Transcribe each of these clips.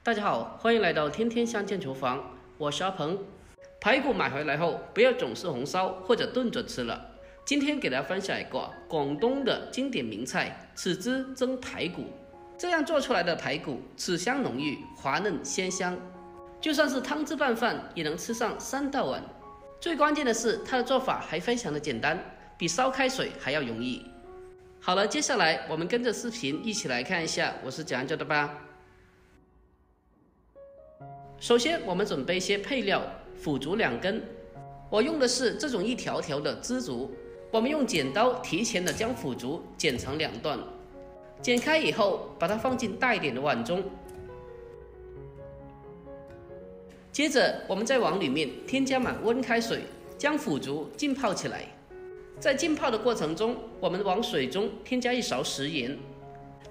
大家好，欢迎来到天天相见厨房，我是阿鹏。排骨买回来后，不要总是红烧或者炖着吃了。今天给大家分享一个广东的经典名菜——豉汁蒸排骨。这样做出来的排骨，豉香浓郁，滑嫩鲜香，就算是汤汁拌饭也能吃上3到碗。最关键的是，它的做法还非常的简单，比烧开水还要容易。好了，接下来我们跟着视频一起来看一下我是怎样做的吧。首先，我们准备一些配料，腐竹2根，我用的是这种一条条的枝竹。我们用剪刀提前的将腐竹剪成2段，剪开以后，把它放进大一点的碗中。接着，我们在碗里面添加满温开水，将腐竹浸泡起来。在浸泡的过程中，我们往水中添加1勺食盐，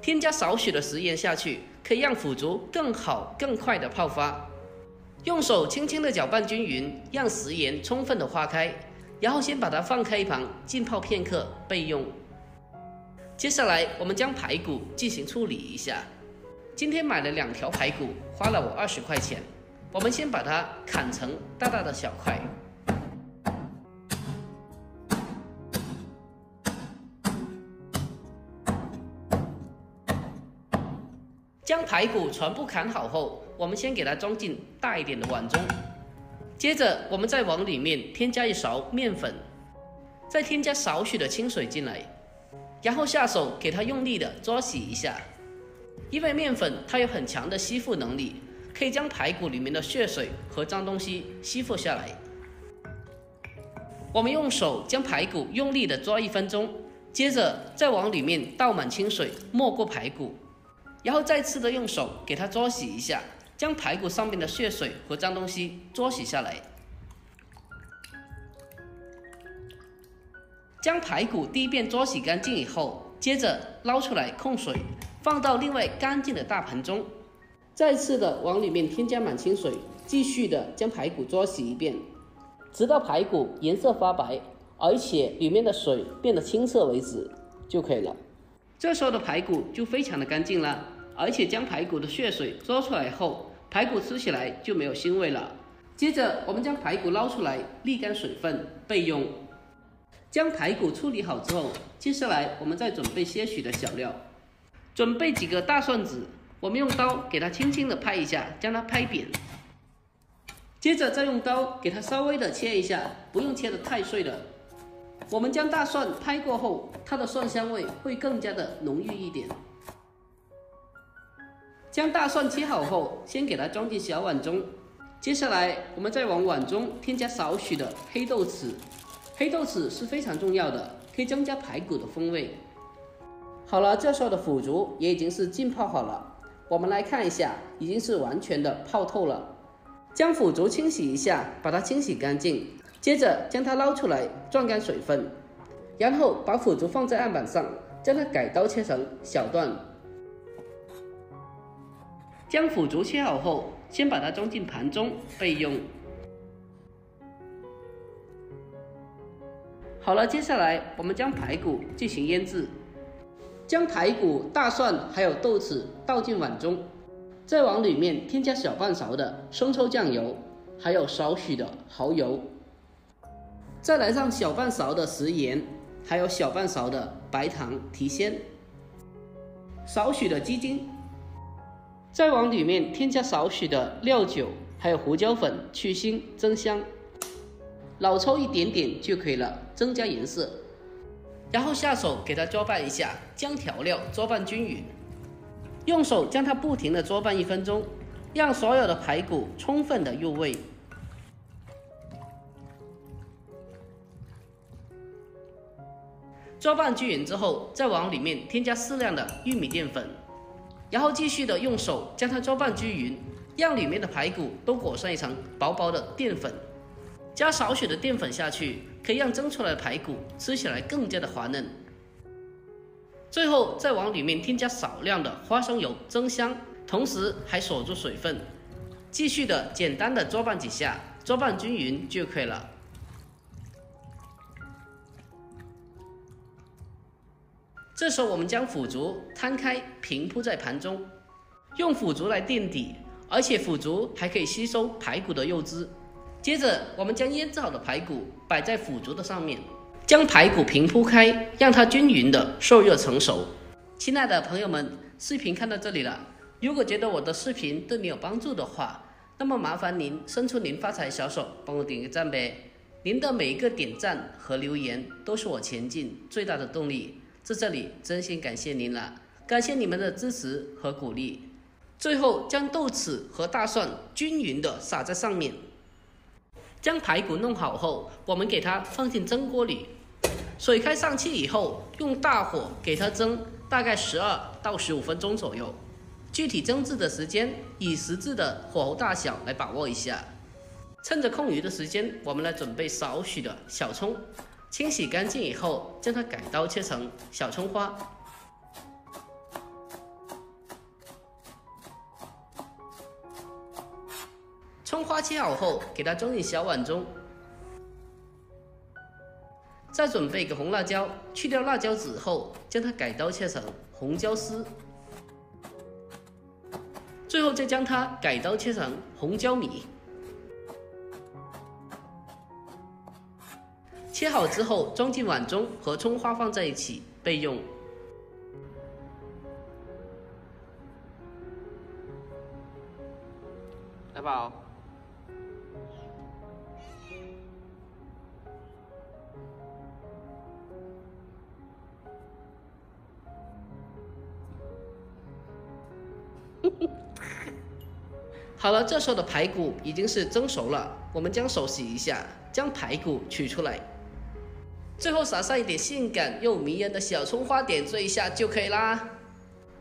添加少许的食盐下去，可以让腐竹更好、更快的泡发。用手轻轻的搅拌均匀，让食盐充分的化开，然后先把它放开一旁，浸泡片刻备用。接下来，我们将排骨进行处理一下。今天买了2条排骨，花了我20块钱。我们先把它砍成大大的小块。将排骨全部砍好后，我们先给它装进大一点的碗中。接着，我们在碗里面添加1勺面粉，再添加少许的清水进来，然后下手给它用力的搓洗一下。因为面粉它有很强的吸附能力，可以将排骨里面的血水和脏东西吸附下来。我们用手将排骨用力的抓1分钟，接着再往里面倒满清水，没过排骨。然后再次的用手给它搓洗一下，将排骨上面的血水和脏东西搓洗下来。将排骨第一遍搓洗干净以后，接着捞出来控水，放到另外干净的大盆中。再次的往里面添加满清水，继续的将排骨搓洗一遍，直到排骨颜色发白，而且里面的水变得清澈为止就可以了。这时候的排骨就非常的干净了，而且将排骨的血水搓出来后，排骨吃起来就没有腥味了。接着我们将排骨捞出来，沥干水分备用。将排骨处理好之后，接下来我们再准备些许的小料，准备几个大蒜子，我们用刀给它轻轻的拍一下，将它拍扁。接着再用刀给它稍微的切一下，不用切得太碎了。我们将大蒜拍过后，它的蒜香味会更加的浓郁一点。将大蒜切好后，先给它装进小碗中。接下来，我们再往碗中添加少许的黑豆豉。黑豆豉是非常重要的，可以增加排骨的风味。好了，这时候的腐竹也已经是浸泡好了。我们来看一下，已经是完全的泡透了。将腐竹清洗一下，把它清洗干净。接着将它捞出来，攥干水分，然后把腐竹放在案板上，将它改刀切成小段。将腐竹切好后，先把它装进盘中备用。好了，接下来我们将排骨进行腌制。将排骨、大蒜还有豆豉倒进碗中，再往里面添加小半勺的生抽酱油，还有少许的蚝油。再来上小半勺的食盐，还有小半勺的白糖提鲜，少许的鸡精，再往里面添加少许的料酒，还有胡椒粉去腥增香，老抽一点点就可以了，增加颜色。然后下手给它搓拌一下，将调料搓拌均匀，用手将它不停的搓拌1分钟，让所有的排骨充分的入味。搓拌均匀之后，再往里面添加适量的玉米淀粉，然后继续的用手将它搓拌均匀，让里面的排骨都裹上一层薄薄的淀粉。加少许的淀粉下去，可以让蒸出来的排骨吃起来更加的滑嫩。最后再往里面添加少量的花生油增香，同时还锁住水分。继续的简单的搓拌几下，搓拌均匀就可以了。这时候我们将腐竹摊开平铺在盘中，用腐竹来垫底，而且腐竹还可以吸收排骨的肉汁。接着，我们将腌制好的排骨摆在腐竹的上面，将排骨平铺开，让它均匀的受热成熟。亲爱的朋友们，视频看到这里了，如果觉得我的视频对你有帮助的话，那么麻烦您伸出您发财小手，帮我点个赞呗。您的每一个点赞和留言都是我前进最大的动力，在这里真心感谢您了，感谢你们的支持和鼓励。最后将豆豉和大蒜均匀的撒在上面。将排骨弄好后，我们给它放进蒸锅里，水开上气以后，用大火给它蒸大概12到15分钟左右。具体蒸制的时间以实质的火候大小来把握一下。趁着空余的时间，我们来准备少许的小葱，清洗干净以后，将它改刀切成小葱花。葱花切好后，给它装进小碗中。再准备一个红辣椒，去掉辣椒籽后，将它改刀切成红椒丝。最后再将它改刀切成红椒米。切好之后装进碗中，和葱花放在一起备用。来宝，好了，这时候的排骨已经是蒸熟了，我们将手洗一下，将排骨取出来。最后撒上一点性感又迷人的小葱花，点缀一下就可以啦。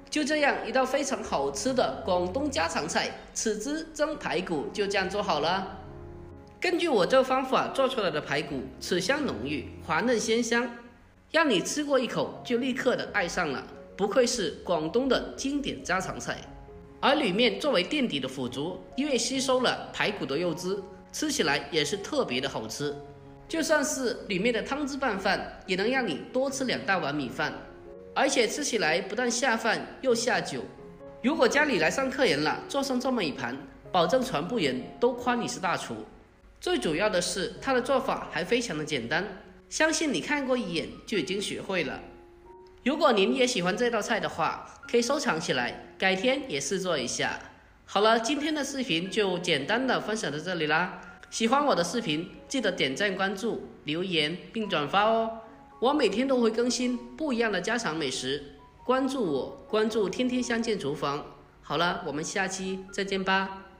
就这样，一道非常好吃的广东家常菜——豉汁蒸排骨就这样做好了。根据我这个方法做出来的排骨，豉香浓郁，滑嫩鲜香，让你吃过一口就立刻的爱上了。不愧是广东的经典家常菜。而里面作为垫底的腐竹，因为吸收了排骨的肉汁，吃起来也是特别的好吃。就算是里面的汤汁拌饭，也能让你多吃2大碗米饭，而且吃起来不但下饭又下酒。如果家里来上客人了，做上这么一盘，保证全部人都夸你是大厨。最主要的是它的做法还非常的简单，相信你看过一眼就已经学会了。如果您也喜欢这道菜的话，可以收藏起来，改天也试做一下。好了，今天的视频就简单的分享到这里啦。喜欢我的视频，记得点赞、关注、留言并转发哦。我每天都会更新不一样的家常美食，关注我，关注天天相见厨房。好了，我们下期再见吧。